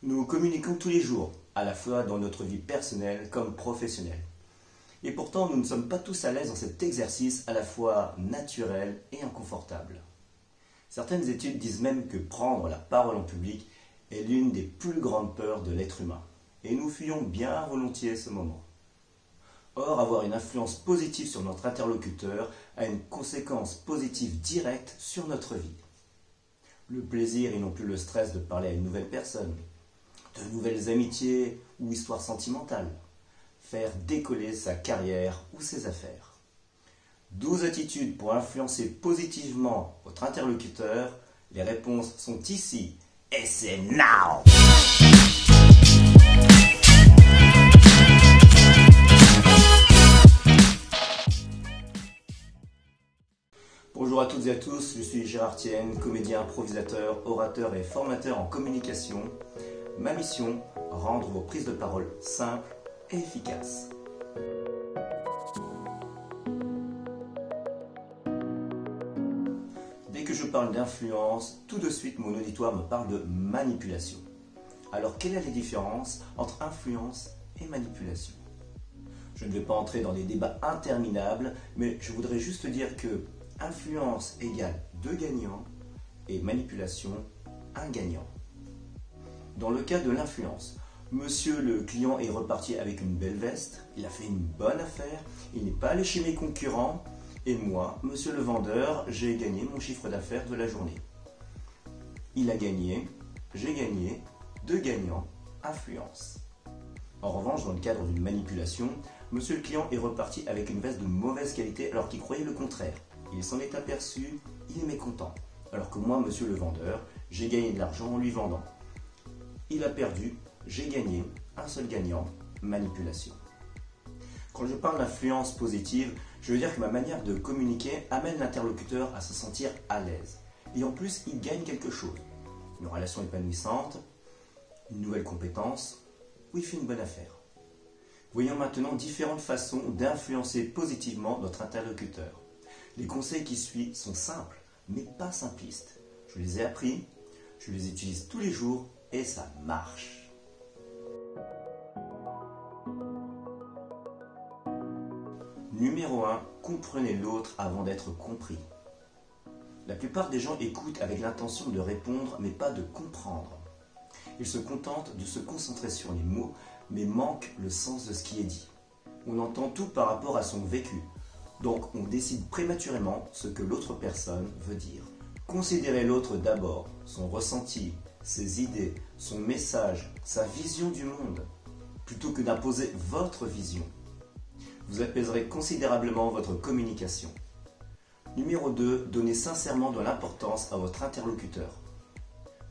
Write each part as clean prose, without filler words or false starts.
Nous communiquons tous les jours, à la fois dans notre vie personnelle comme professionnelle. Et pourtant, nous ne sommes pas tous à l'aise dans cet exercice à la fois naturel et inconfortable. Certaines études disent même que prendre la parole en public est l'une des plus grandes peurs de l'être humain. Et nous fuyons bien volontiers ce moment. Or, avoir une influence positive sur notre interlocuteur a une conséquence positive directe sur notre vie. Le plaisir et non plus le stress de parler à une nouvelle personne, de nouvelles amitiés ou histoires sentimentales, faire décoller sa carrière ou ses affaires. 12 attitudes pour influencer positivement votre interlocuteur. Les réponses sont ici et c'est now! Bonjour à toutes et à tous, je suis Gérard Thienne, comédien, improvisateur, orateur et formateur en communication. Ma mission, rendre vos prises de parole simples et efficaces. Dès que je parle d'influence, tout de suite mon auditoire me parle de manipulation. Alors quelle est la différence entre influence et manipulation? Je ne vais pas entrer dans des débats interminables, mais je voudrais juste dire que influence égale 2 gagnants et manipulation 1 gagnant. Dans le cas de l'influence, monsieur le client est reparti avec une belle veste, il a fait une bonne affaire, il n'est pas allé chez mes concurrents, et moi, monsieur le vendeur, j'ai gagné mon chiffre d'affaires de la journée. Il a gagné, j'ai gagné, 2 gagnants, influence. En revanche, dans le cadre d'une manipulation, monsieur le client est reparti avec une veste de mauvaise qualité alors qu'il croyait le contraire. Il s'en est aperçu, il est mécontent. Alors que moi, monsieur le vendeur, j'ai gagné de l'argent en lui vendant. Il a perdu, j'ai gagné, un seul gagnant, manipulation. Quand je parle d'influence positive, je veux dire que ma manière de communiquer amène l'interlocuteur à se sentir à l'aise. Et en plus, il gagne quelque chose. Une relation épanouissante, une nouvelle compétence, ou il fait une bonne affaire. Voyons maintenant différentes façons d'influencer positivement notre interlocuteur. Les conseils qui suivent sont simples, mais pas simplistes. Je les ai appris, je les utilise tous les jours et ça marche. Numéro 1, comprenez l'autre avant d'être compris. La plupart des gens écoutent avec l'intention de répondre, mais pas de comprendre. Ils se contentent de se concentrer sur les mots, mais manquent le sens de ce qui est dit. On entend tout par rapport à son vécu. Donc on décide prématurément ce que l'autre personne veut dire. Considérez l'autre d'abord, son ressenti, ses idées, son message, sa vision du monde, plutôt que d'imposer votre vision. Vous apaiserez considérablement votre communication. Numéro 2, donnez sincèrement de l'importance à votre interlocuteur.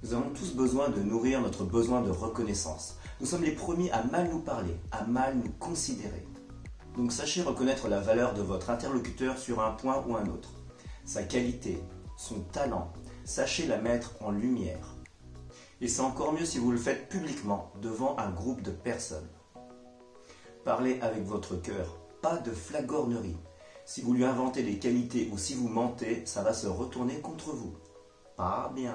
Nous avons tous besoin de nourrir notre besoin de reconnaissance. Nous sommes les premiers à mal nous parler, à mal nous considérer. Donc sachez reconnaître la valeur de votre interlocuteur sur un point ou un autre. Sa qualité, son talent, sachez la mettre en lumière. Et c'est encore mieux si vous le faites publiquement, devant un groupe de personnes. Parlez avec votre cœur, pas de flagornerie. Si vous lui inventez des qualités ou si vous mentez, ça va se retourner contre vous. Pas bien.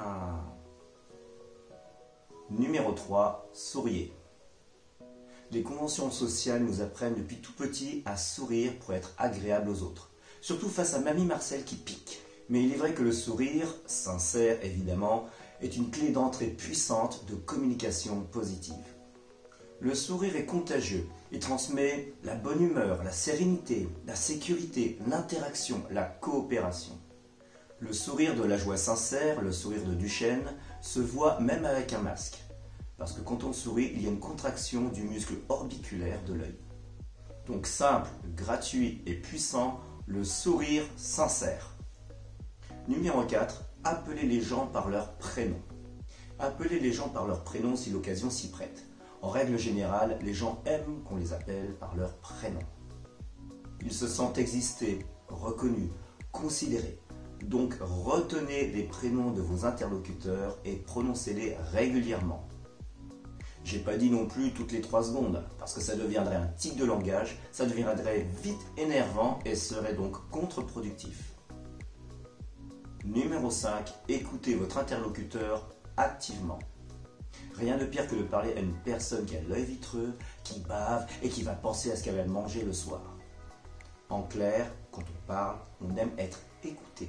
Numéro 3, souriez. Les conventions sociales nous apprennent depuis tout petit à sourire pour être agréable aux autres. Surtout face à Mamie Marcel qui pique. Mais il est vrai que le sourire, sincère évidemment, est une clé d'entrée puissante de communication positive. Le sourire est contagieux. Il transmet la bonne humeur, la sérénité, la sécurité, l'interaction, la coopération. Le sourire de la joie sincère, le sourire de Duchesne, se voit même avec un masque. Parce que quand on sourit, il y a une contraction du muscle orbiculaire de l'œil. Donc simple, gratuit et puissant, le sourire sincère. Numéro 4, appelez les gens par leur prénom. Appelez les gens par leur prénom si l'occasion s'y prête. En règle générale, les gens aiment qu'on les appelle par leur prénom. Ils se sentent exister, reconnus, considérés. Donc retenez les prénoms de vos interlocuteurs et prononcez-les régulièrement. J'ai pas dit non plus toutes les 3 secondes, parce que ça deviendrait un tic de langage, ça deviendrait vite énervant et serait donc contre-productif. Numéro 5, écoutez votre interlocuteur activement. Rien de pire que de parler à une personne qui a l'œil vitreux, qui bave et qui va penser à ce qu'elle va manger le soir. En clair, quand on parle, on aime être écouté.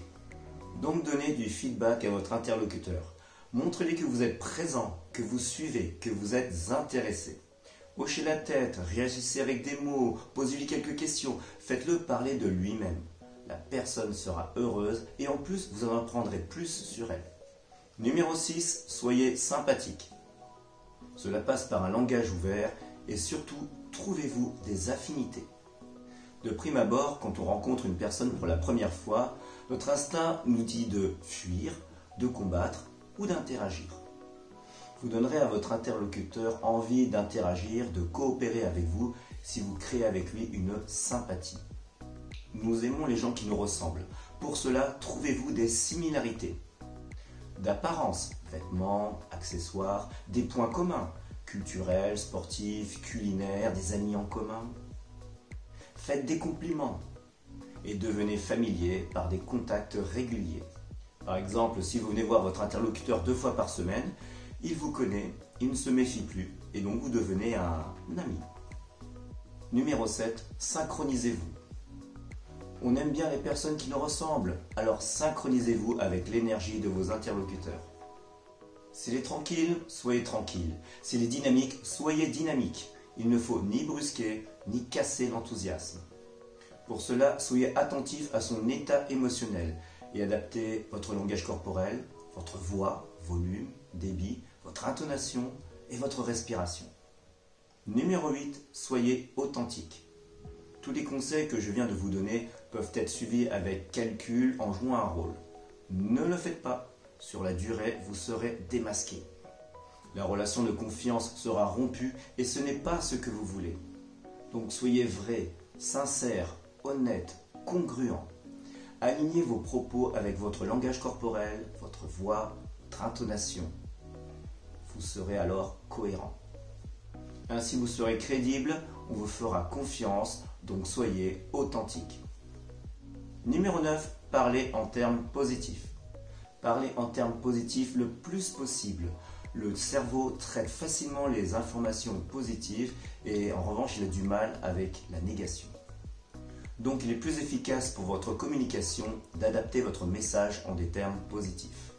Donc donnez du feedback à votre interlocuteur. Montrez-lui que vous êtes présent, que vous suivez, que vous êtes intéressé. Hochez la tête, réagissez avec des mots, posez-lui quelques questions, faites-le parler de lui-même. La personne sera heureuse et en plus vous en apprendrez plus sur elle. Numéro 6, soyez sympathique. Cela passe par un langage ouvert et surtout, trouvez-vous des affinités. De prime abord, quand on rencontre une personne pour la première fois, notre instinct nous dit de fuir, de combattre ou d'interagir. Vous donnerez à votre interlocuteur envie d'interagir, de coopérer avec vous si vous créez avec lui une sympathie. Nous aimons les gens qui nous ressemblent. Pour cela, trouvez-vous des similarités. D'apparence, vêtements, accessoires, des points communs, culturels, sportifs, culinaires, des amis en commun. Faites des compliments et devenez familier par des contacts réguliers. Par exemple, si vous venez voir votre interlocuteur 2 fois par semaine, il vous connaît, il ne se méfie plus et donc vous devenez un ami. Numéro 7, synchronisez-vous. On aime bien les personnes qui nous ressemblent, alors synchronisez-vous avec l'énergie de vos interlocuteurs. S'il est tranquille, soyez tranquille. S'il est dynamique, soyez dynamique. Il ne faut ni brusquer, ni casser l'enthousiasme. Pour cela, soyez attentif à son état émotionnel et adaptez votre langage corporel, votre voix, volume, débit, votre intonation et votre respiration. Numéro 8, soyez authentique. Tous les conseils que je viens de vous donner peuvent être suivis avec calcul en jouant un rôle. Ne le faites pas. Sur la durée, vous serez démasqué. La relation de confiance sera rompue et ce n'est pas ce que vous voulez. Donc soyez vrai, sincère, honnête, congruent. Alignez vos propos avec votre langage corporel, votre voix, votre intonation. Vous serez alors cohérent. Ainsi vous serez crédible, on vous fera confiance, donc soyez authentique. Numéro 9, parlez en termes positifs. Parlez en termes positifs le plus possible. Le cerveau traite facilement les informations positives et en revanche il a du mal avec la négation. Donc il est plus efficace pour votre communication d'adapter votre message en des termes positifs.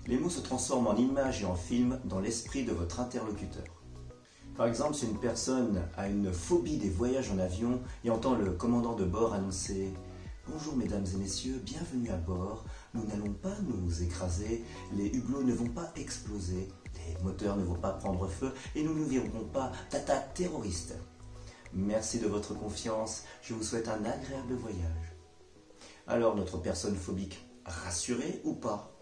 Les mots se transforment en images et en films dans l'esprit de votre interlocuteur. Par exemple, si une personne a une phobie des voyages en avion et entend le commandant de bord annoncer « Bonjour mesdames et messieurs, bienvenue à bord, nous n'allons pas nous écraser, les hublots ne vont pas exploser, les moteurs ne vont pas prendre feu et nous ne virerons pas d'attaque terroriste. Merci de votre confiance, je vous souhaite un agréable voyage. » Alors notre personne phobique, rassurée ou pas?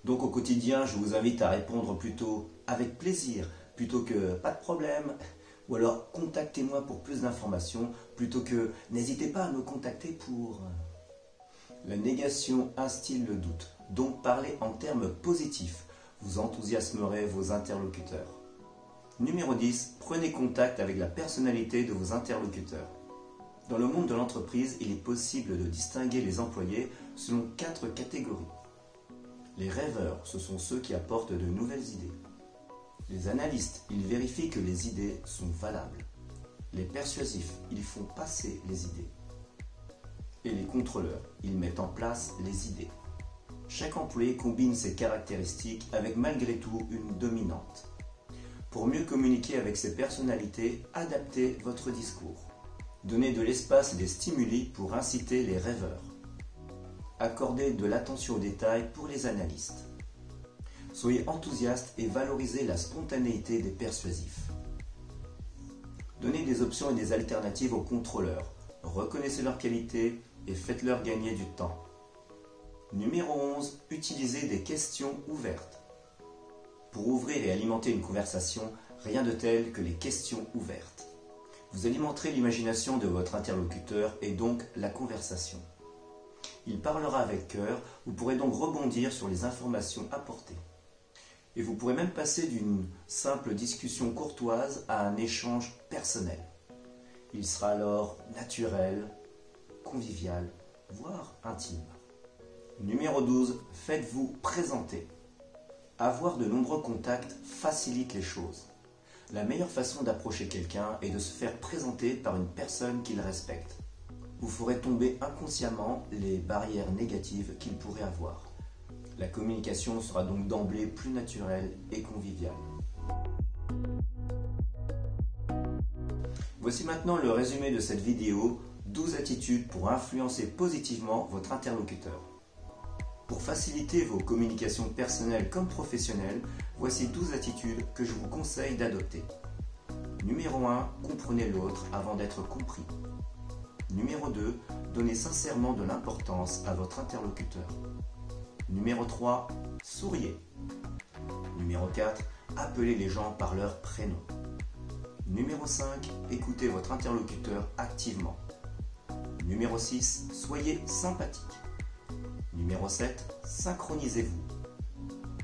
Donc au quotidien, je vous invite à répondre plutôt avec plaisir, plutôt que pas de problème, ou alors contactez-moi pour plus d'informations, plutôt que n'hésitez pas à me contacter pour... La négation instille le doute, donc parlez en termes positifs, vous enthousiasmerez vos interlocuteurs. Numéro 10, prenez contact avec la personnalité de vos interlocuteurs. Dans le monde de l'entreprise, il est possible de distinguer les employés selon 4 catégories. Les rêveurs, ce sont ceux qui apportent de nouvelles idées. Les analystes, ils vérifient que les idées sont valables. Les persuasifs, ils font passer les idées. Et les contrôleurs, ils mettent en place les idées. Chaque employé combine ses caractéristiques avec malgré tout une dominante. Pour mieux communiquer avec ces personnalités, adaptez votre discours. Donnez de l'espace et des stimuli pour inciter les rêveurs. Accordez de l'attention aux détails pour les analystes. Soyez enthousiaste et valorisez la spontanéité des persuasifs. Donnez des options et des alternatives aux contrôleurs. Reconnaissez leurs qualités et faites-leur gagner du temps. Numéro 11. Utilisez des questions ouvertes. Pour ouvrir et alimenter une conversation, rien de tel que les questions ouvertes. Vous alimenterez l'imagination de votre interlocuteur et donc la conversation. Il parlera avec cœur, vous pourrez donc rebondir sur les informations apportées. Et vous pourrez même passer d'une simple discussion courtoise à un échange personnel. Il sera alors naturel, convivial, voire intime. Numéro 12, faites-vous présenter. Avoir de nombreux contacts facilite les choses. La meilleure façon d'approcher quelqu'un est de se faire présenter par une personne qu'il respecte. Vous ferez tomber inconsciemment les barrières négatives qu'il pourrait avoir. La communication sera donc d'emblée plus naturelle et conviviale. Voici maintenant le résumé de cette vidéo, 12 attitudes pour influencer positivement votre interlocuteur. Pour faciliter vos communications personnelles comme professionnelles, voici 12 attitudes que je vous conseille d'adopter. Numéro 1, comprenez l'autre avant d'être compris. Numéro 2, donnez sincèrement de l'importance à votre interlocuteur. Numéro 3, souriez. Numéro 4, appelez les gens par leur prénom. Numéro 5, écoutez votre interlocuteur activement. Numéro 6, soyez sympathique. Numéro 7, synchronisez-vous.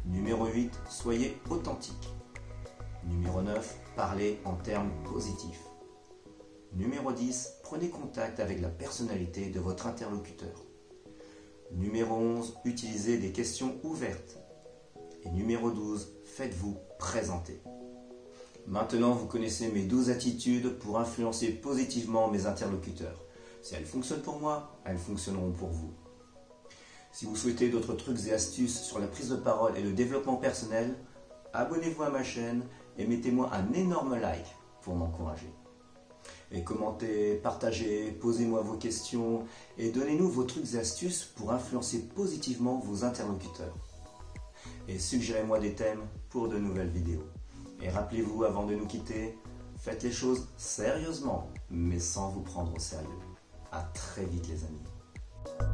Numéro 8, soyez authentique. Numéro 9, parlez en termes positifs. Numéro 10, prenez contact avec la personnalité de votre interlocuteur. Numéro 11, utilisez des questions ouvertes. Et numéro 12, faites-vous présenter. Maintenant, vous connaissez mes 12 attitudes pour influencer positivement mes interlocuteurs. Si elles fonctionnent pour moi, elles fonctionneront pour vous. Si vous souhaitez d'autres trucs et astuces sur la prise de parole et le développement personnel, abonnez-vous à ma chaîne et mettez-moi un énorme like pour m'encourager. Et commentez, partagez, posez-moi vos questions et donnez-nous vos trucs et astuces pour influencer positivement vos interlocuteurs. Et suggérez-moi des thèmes pour de nouvelles vidéos. Et rappelez-vous, avant de nous quitter, faites les choses sérieusement, mais sans vous prendre au sérieux. À très vite les amis.